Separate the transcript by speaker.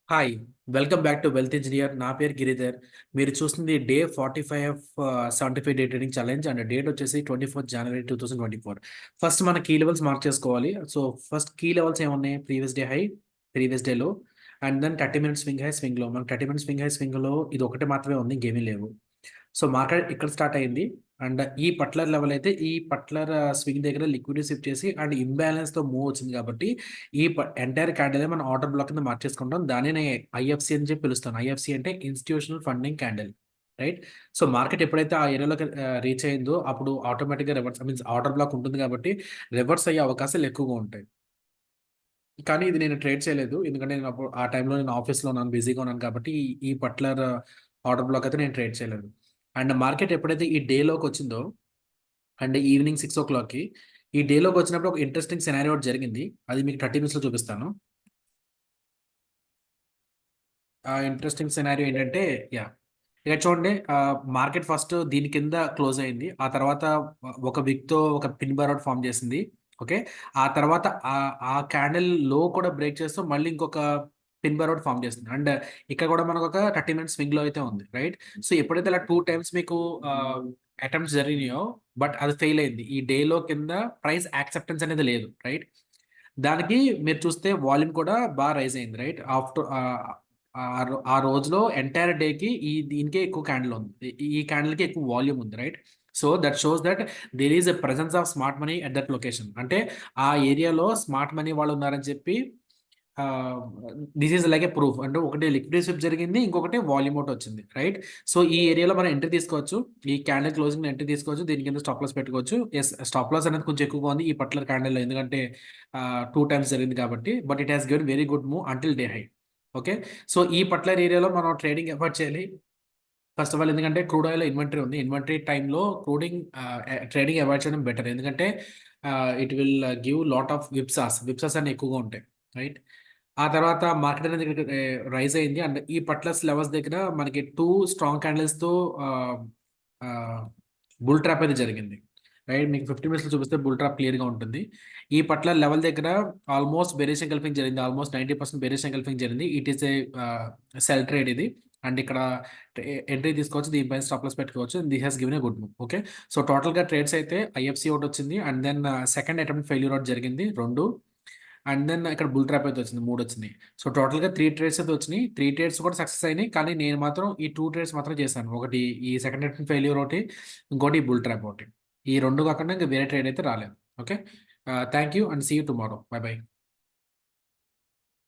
Speaker 1: Hi! Welcome back to wealth engineer. నా పేరు గిరిధర్. మీరు చూస్తుంది day 45 of 75 day trading challenge and date వచ్చేసి 24 జనవరి 2024. ఫస్ట్ మన కీ లెవెల్స్ మార్క్ చేసుకోవాలి. సో, ఫస్ట్ కీ లెవెల్స్ ఏమున్నాయి? Previous day high, previous day low and then 30 minutes swing high, swing low. మనకు 30 మినిట్స్ స్వింగ్ హై, స్వింగ్ లో ఇది ఒకటే మాత్రమే ఉంది. ఇంకేమీ లేవు. సో, మార్కెట్ ఇక్కడ స్టార్ట్ అయింది. అండ్ ఈ పర్టికులర్ లెవెల్ అయితే ఈ పర్టికులర్ స్వింగ్ దగ్గర లిక్విడిటీ షిఫ్ట్ చేసి అండ్ ఇంబ్యాలెన్స్‌తో మూవ్ వచ్చింది కాబట్టి ఈ ఎంటైర్ క్యాండిల్ మనం ఆర్డర్ బ్లాక్ కింద మార్చేసుకుంటాం. దాన్నే నేను ఐఎఫ్‌సి అని చెప్పి పిలుస్తాను. ఐఎఫ్‌సి అంటే institutional funding candle. Right? So, market ఎప్పుడైతే ఆ ఏరియాలోకి రీచ్ అయిందో అప్పుడు ఆటోమేటిక్‌గా రివర్స్ మీన్స్ ఆర్డర్ బ్లాక్ ఉంటుంది కాబట్టి రివర్స్ అయ్యే అవకాశాలు ఎక్కువగా ఉంటాయి. కానీ ఇది నేను ట్రేడ్ చేయలేదు. ఎందుకంటే నేను అప్పుడు ఆ టైంలో నేను ఆఫీస్‌లో ఉన్నాను. బిజీగా ఉన్నాను కాబట్టి ఈ పర్టిక్యులర్ ఆర్డర్ బ్లాక్ అయితే నేను ట్రేడ్ చేయలేదు. అండ్ మార్కెట్ ఎప్పుడైతే ఈ డేలోకొచ్చిందో అండ్ ఈవినింగ్ 6:00కి ఈ డేలోకొచ్చినప్పుడు ఒక ఇంట్రెస్టింగ్ సినారియో ఒకటి జరిగింది. అది మీకు 30 మినిట్స్‌లో చూపిస్తాను. ఆ ఇంట్రెస్టింగ్ సినారియో ఏంటంటే యాహ్! ఇక్కడ చూడండి మార్కెట్ ఫస్ట్ దీని కింద క్లోజ్ అయింది. ఆ తర్వాత ఒక విక్‌తో ఒక పిన్ బార్ అవుట్ ఫార్మ్ చేసింది. ఓకే. ఆ తర్వాత ఆ క్యాండిల్ లో కూడా బ్రేక్ చేస్తూ మళ్ళీ ఇంకొక పిన్ బార్ అవుట్ ఫార్మ్ చేస్తుంది. అండ్ ఇక్కడ కూడా మనకొక 30 మినిట్స్ స్వింగ్‌లో అయితే ఉంది. రైట్? సో, ఎప్పుడైతే ఇలా 2 టైమ్స్ మీకు అటెంప్ట్స్ జరిగినాయో బట్ అది ఫెయిల్ అయింది. ఈ డేలో కింద ప్రైస్ యాక్సెప్టెన్స్ అనేది లేదు. రైట్? దానికి మీరు చూస్తే వాల్యూమ్ కూడా రైజ్ అయింది. రైట్? ఆ రోజులో ఎంటైర్ డేకి దీనికే ఎక్కువ క్యాండిల్ ఉంది. ఈ క్యాండిల్‌కి ఎక్కువ వాల్యూమ్ ఉంది. Right? So, that shows that there is a presence of smart money at that location. అంటే ఆ ఏరియాలో స్మార్ట్ మనీ వాళ్ళు ఉన్నారని చెప్పి ah, this is like a proof. అంటే ఒకటి లిక్విడిటీ స్విప్ జరిగింది. ఇంకొకటి వాల్యూమ్ ఔట్ వచ్చింది. రైట్? సో, ఈ ఏరియాలో మనం ఎంట్రీ తీసుకోవచ్చు. ఈ క్యాండిల్ క్లోజింగ్‌లో ఎంట్రీ తీసుకోవచ్చు. దీని కింద స్టాప్ లాస్ పెట్టుకోవచ్చు. యెస్, స్టాప్ లాస్ అనేది కొంచెం ఎక్కువగా ఉంది ఈ పర్టిక్యులర్ క్యాండిల్‌లో. ఎందుకంటే 2 టైమ్స్ జరిగింది కాబట్టి. But it has given very good move until day high. Okay. So, ఈ పర్టిక్యులర్ ఏరియాలో మనం ట్రేడింగ్ అవాయిడ్ చేయాలి. ఫస్ట్ ఆఫ్ ఆల్ ఎందుకంటే క్రూడ్ ఆయిల్‌లో ఇన్వెంటరీ ఉంది. ఇన్వెంటరీ టైమ్‌లో ట్రేడింగ్ అవాయిడ్ చేయడం బెటర్. ఎందుకంటే it will give lot of whipsaws అనేవి ఎక్కువగా ఉంటాయి. రైట్? ఆ తర్వాత మార్కెట్ అనేది ఇక్కడికి రైజ్ అయింది. అండ్ ఈ పర్టిక్యులర్ లెవెల్స్ దగ్గర మనకి 2 స్ట్రాంగ్ క్యాండిల్స్‌తో ఆహ్, ఆహ్, బుల్ ట్రాప్ అయితే జరిగింది. రైట్? మీకు 50 మినిట్స్‌లో చూపిస్తే బుల్ ట్రాప్ క్లియర్‌గా ఉంటుంది. ఈ పర్టిక్యులర్ లెవెల్ దగ్గర ఆల్మోస్ట్ బేరిష్ ఎంగల్ఫింగ్ జరిగింది. ఆల్మోస్ట్ 90% బేరిష్ ఎంగల్ఫింగ్ జరిగింది. It is a sell trade ఇది. అండ్ ఇక్కడ ఎంట్రీ తీసుకోవచ్చు. దీనిపైన స్టాప్ లాస్ పెట్టుకోవచ్చు. This has given a good move. Okay. So, టోటల్‌గా ట్రేడ్స్ అయితే ఐఎఫ్‌సి ఒకటొచ్చింది. And then second attempt failure ఒకటి జరిగింది 2. అండ్ దెన్ ఇక్కడ బుల్ ట్రాప్ అయితే వచ్చింది. 3 వచ్చినాయి. సో, టోటల్‌గా 3 ట్రేడ్స్ అయితే వచ్చినాయి. 3 ట్రేడ్స్ కూడా సక్సెస్ అయినాయి. కానీ నేను మాత్రం ఈ 2 ట్రేడ్స్ మాత్రం చేశాను. ఒకటి ఈ సెకండ్ అటెంప్ట్ ఫెయిల్యూర్ ఒకటి, ఇంకోటి ఈ బుల్ ట్రాప్ ఒకటి. ఈ 2 కాకుండా ఇంక వేరే ట్రేడ్ అయితే రాలేదు. Okay. Thank you and see you tomorrow. Bye by.